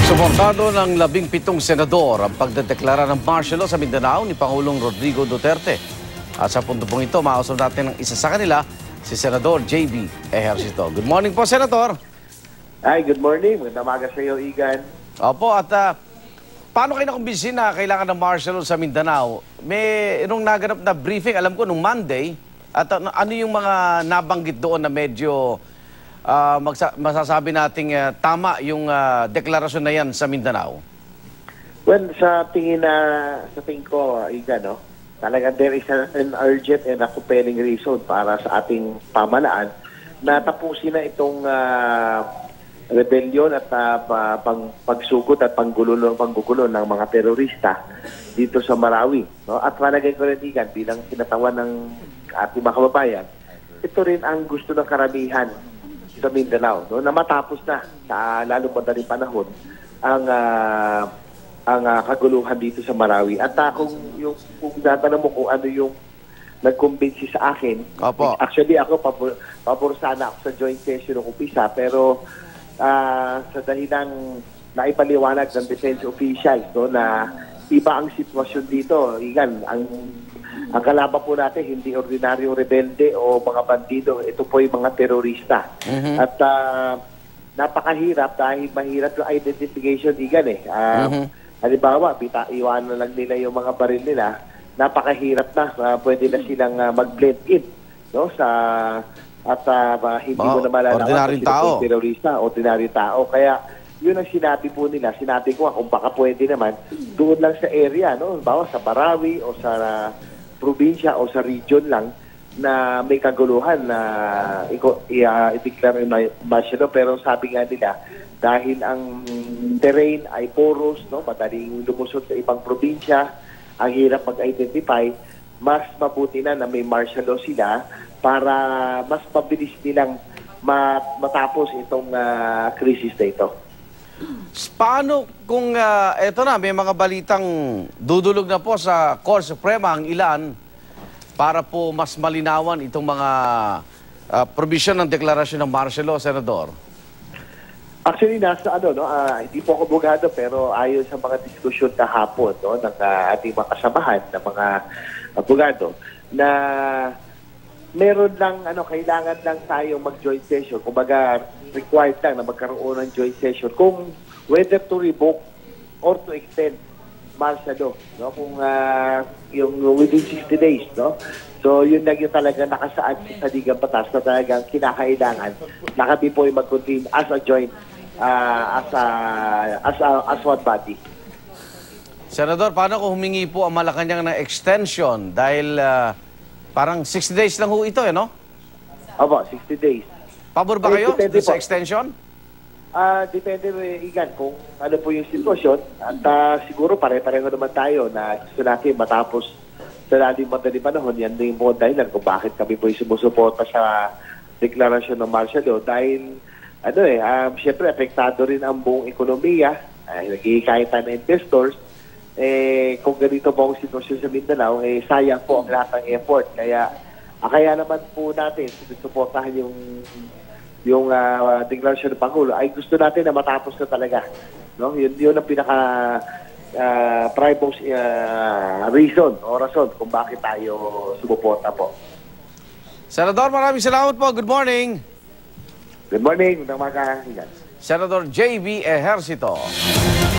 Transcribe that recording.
Suportado ng 17 senador ang pagdedeklara ng martial law sa Mindanao ni Pangulong Rodrigo Duterte. At sa punto pong ito, makausap natin ng isa sa kanila, si Senador J.B. Ejercito. Good morning po, Senator. Hi, good morning. Magandang umaga sa iyo, Igan. Opo, at paano kayo nakumbinsi na kailangan ng martial law sa Mindanao? May nung naganap na briefing, alam ko, nung Monday, at ano yung mga nabanggit doon na medyo masasabi nating tama yung deklarasyon na yan sa Mindanao? Well, sa tingin ko, Igan, no? Talagang there is an urgent and a compelling reason para sa ating pamalaan na tapusin na itong rebellion at pagsugod at panggugulo ng mga terorista dito sa Marawi. No? At palagay ko rin, Igan, bilang kinatawan ng ating mga kababayan, ito rin ang gusto ng karamihan sa Mindanao, no? Na matapos na sa lalong madaling panahon ang kaguluhan dito sa Marawi. At kung tatanong mo kung ano yung nagkumbinsi sa akin, Opo. Actually ako pabor sana ako sa joint session ng umpisa, pero sa dahilang naipaliwanag ng defense officials, no, na iba ang sitwasyon dito. Igan, ang kalaban po natin, hindi ordinaryong rebelde o mga bandido. Ito po yung mga terorista. At napakahirap dahil mahirap yung identification, Igan eh. Halimbawa, iwanan lang nila yung mga baril nila. Napakahirap na. Pwede na silang mag-blend in. No? Hindi mo na malalaman kung sino po terorista, ordinaryong tao. Kaya yun ang sinabi po nila. Sinabi ko kung baka pwede naman doon lang sa area, no? Bawa sa Marawi o sa probinsya o sa region lang na may kaguluhan na i-declare martial law. Pero sabi nga nila, dahil ang terrain ay porous, no, madaling lumusot sa ibang probinsya, ang hirap mag-identify, mas mabuti na may martial law sila para mas mabilis nilang matapos itong krisis na ito. Paano kung eto na, may mga balitang dudulog na po sa Korte Suprema ang ilan para po mas malinawan itong mga provision ng deklarasyon ng martial law, Senador? Actually, hindi po ako abogado, pero ayon sa mga diskusyon kahapon, no, ng ating mga kasamahan ng mga abogado, na meron lang, kailangan lang tayo mag-joint session. Kumbaga, required lang na magkaroon ng joint session kung whether to revoke or to extend martial law, no? Kung yung within 60 days, no? So, yun lang yung talaga nakasaad sa Ligang Batas na talagang kinakailangan na kami po ay mag-continue as a joint, as one body. Senador, paano kung humingi po ang Malacanang ng extension dahil parang 60 days lang ho ito, no? Opo, 60 days. Pabor ba kayo sa extension? Depende, Igan, kung ano po yung sitwasyon. At siguro pare-pareho naman tayo na gusto natin matapos sa lalim madaling panahon. Yan na yung mga dahilan kung bakit kami po yung sumusuporta sa deklarasyon ng martial law. Dahil, siyempre, apektado rin ang buong ekonomiya. Nag-iikaya tayo ng investors. Kung ganito po ang sitwasyon sa Mindanao, sayang po ang lahat ng effort. Kaya naman po natin sinusuportahan yung deklarasyon ng Pangulo ay gusto natin na matapos na talaga. No? Yun ang pinaka primary reason o rason kung bakit tayo sumuporta po. Senador, maraming salamat po. Good morning. Good morning. Magandang umaga. Senador J.B. Ejercito.